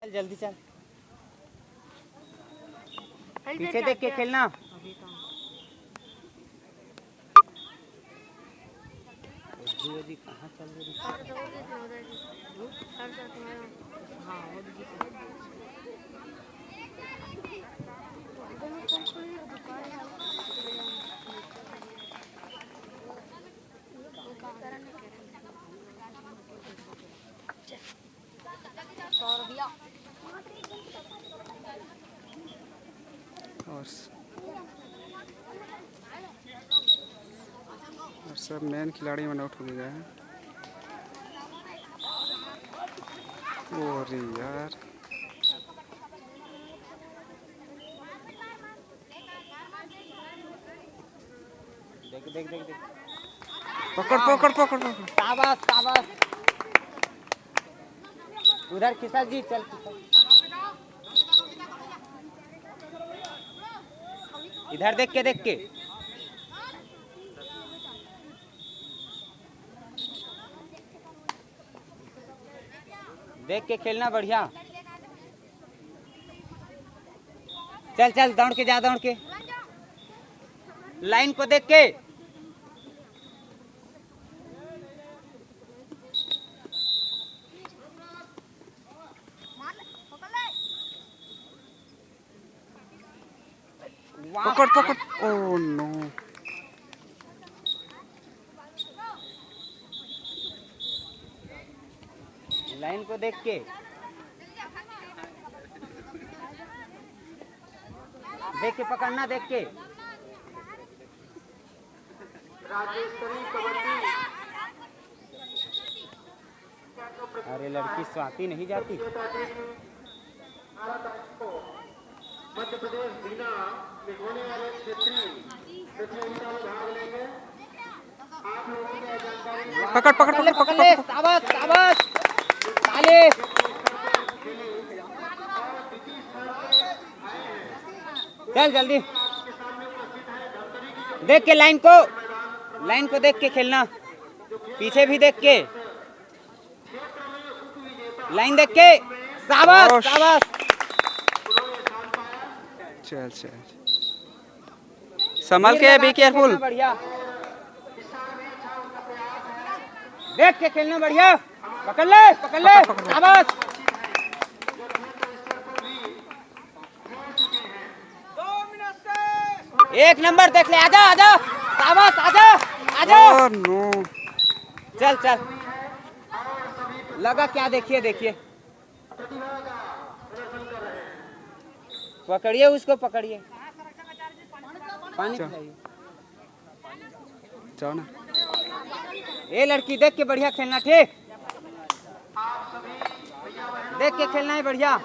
जल्दी चल, पीछे देख के खेलना। कहाँ चल रही? और सब मेन खिलाड़ी में आउट हो गया है। अरे यार देख देख देख देख, पकड़ पकड़ पकड़ पकड़। शाबाश शाबाश, उधर खिसक जी, चल खिसक। इधर देख के देख के, देख के खेलना बढ़िया। चल चल, दौड़ के जा, दौड़ के लाइन को देख के। पकड़ पकड़, ओह नो। लाइन को देख के, देख के पकड़ना, देख के। अरे लड़की स्वाति नहीं जाती। मध्य प्रदेश बीना में होने वाले क्षेत्रीय प्रतियोगिता में भाग लेंगे। आप लोगों को जानकारी पकड़ पकड़ पकड़ पकड़ ले, शाबाश शाबाश, ताली। चल जल्दी, देख के लाइन को देख के खेलना, पीछे भी देख के, लाइन देख के। शाबाश शाबाश, चल चल, संभल के, बी केयरफुल। बढ़िया, देख के खेलना बढ़िया। पकड़ ले शाबाश। एक नंबर, देख ले, आजा आजा, शाबाश, आजा आजा। Oh no. चल चल, लगा क्या? देखिए देखिए, पकड़िए उसको, पकड़िए, पानी पिलाइए। जाओ ना। ए लड़की, देख के बढ़िया खेलना, ठीक? देख के खेलना है बढ़िया।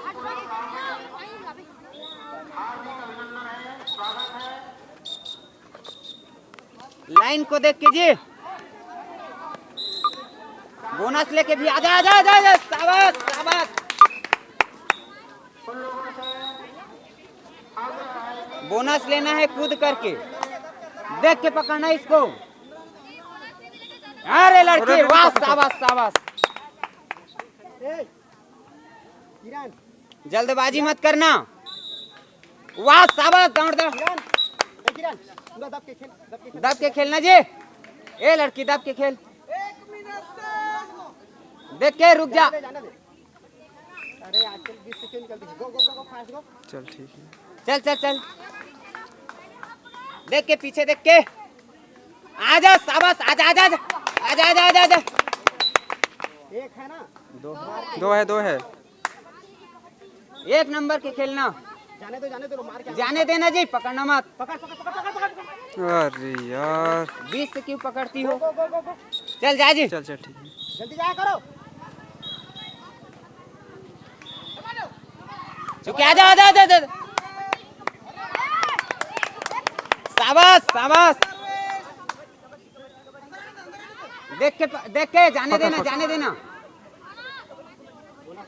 लाइन को देख के जी, बोनस लेके भी आजा आजा आजा, आजा। शाबाश शाबाश, बोनस लेना है कूद करके, देख के पकड़ना इसको। अरे लड़की, वाह, शाबाश शाबाश। जल्दबाजी मत करना, वाह शाबाश, दौड़ दौड़, दब के खेलना जी। ए लड़की, दब के खेल, देख के, रुक जा। अरे आजकल 20 सेकंड जल्दी, गो गो गो फास्ट गो। चल ठीक है, चल चल चल, देख के, पीछे देख के, आजा शाबाश, आजा आजा आजा आजा आजा आजा। एक है ना, दो है। एक नंबर के खेलना, जाने दो मार के, जाने देना जी, पकड़ना मत। पकड़ पकड़ पकड़ पकड़। अरे यार, 20 से क्यों पकड़ती हो? चल जा जी, चल चल ठीक है। जल्दी जाया करो। चुके, आजा आजा आजा आजा। शाबाश शाबाश, देख के जाने देना, जाने देना।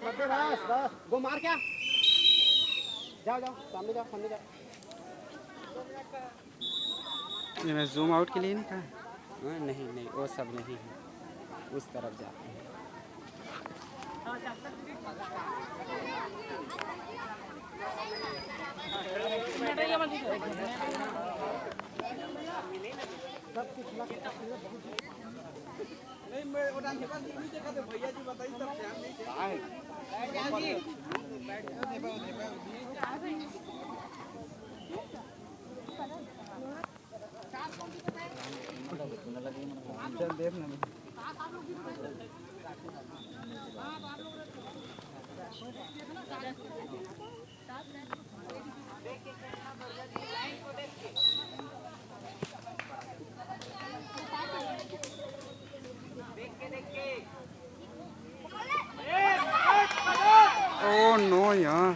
बस बस, वो मार क्या? जाओ जाओ, सामने जाओ, सामने जाओ। ये मैं जूम आउट के लिए नहीं कहा। नहीं नहीं, वो सब नहीं है, उस तरफ जाते हैं। ओ नो यार,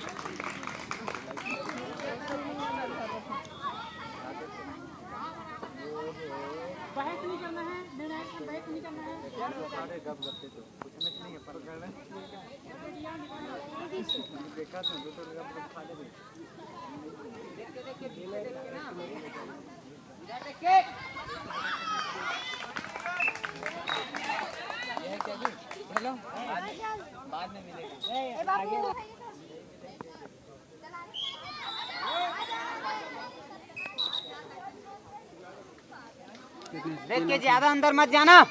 देख के ज्यादा अंदर मत जाना।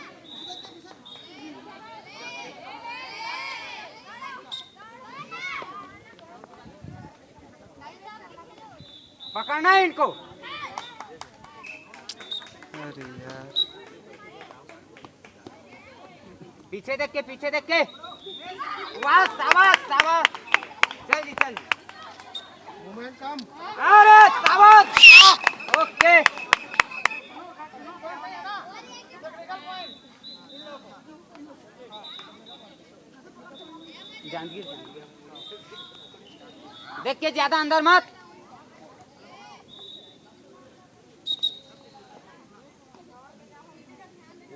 पकड़ना है इनको। अरे यार, पीछे देख के, पीछे देख के। वाह, शाबाश शाबाश। चल जी चल। अरे शाबाश। ओके। जांगीर देख के ज्यादा अंदर मत।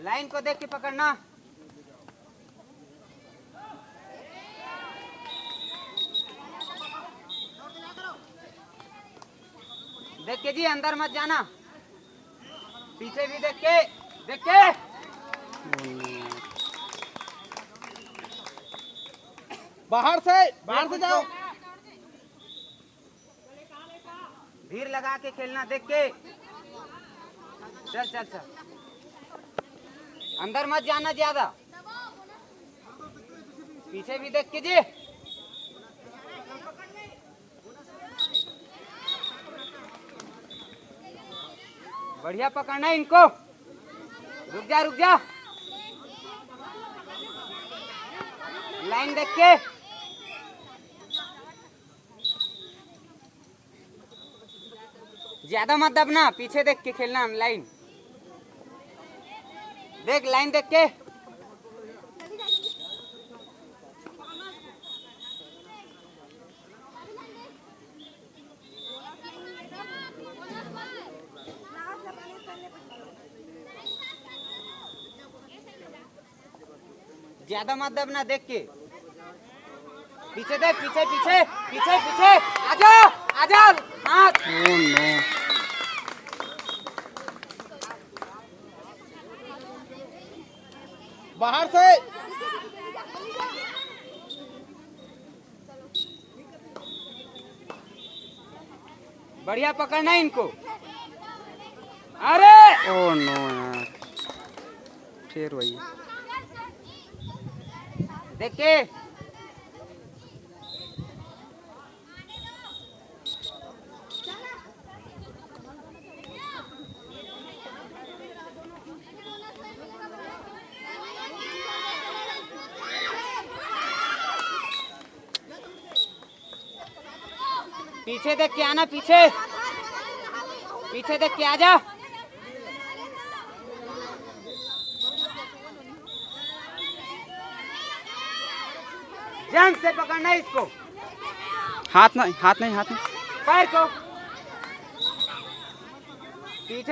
लाइन को देख के पकड़ना। देख के जी अंदर मत जाना। पीछे भी देख के, देख के। बाहर से जाओ। धीर लगा के खेलना, देख के। चल चल चल। अंदर मत जाना ज्यादा। पीछे भी देख के जी। बढ़िया पकड़ना है इनको। रुक जा रुक जा। लाइन देख के। ज्यादा मत दबना, पीछे देख के खेलना। लाइन देख, लाइन देख के। ज्यादा मत दबना, देख के। पीछे देख, पीछे पीछे पीछे पीछे। आजा आजा। हाथ। ओ नो, बाहर से। बढ़िया पकड़ना है इनको। अरे ओ नो यार, फिर वही। देख के। पीछे देख के आना, पीछे पीछे देख के आजा। जंग से पकड़ना है इसको। हाथ नहीं, हाथ नहीं, हाथ नहीं। पैर को पीछे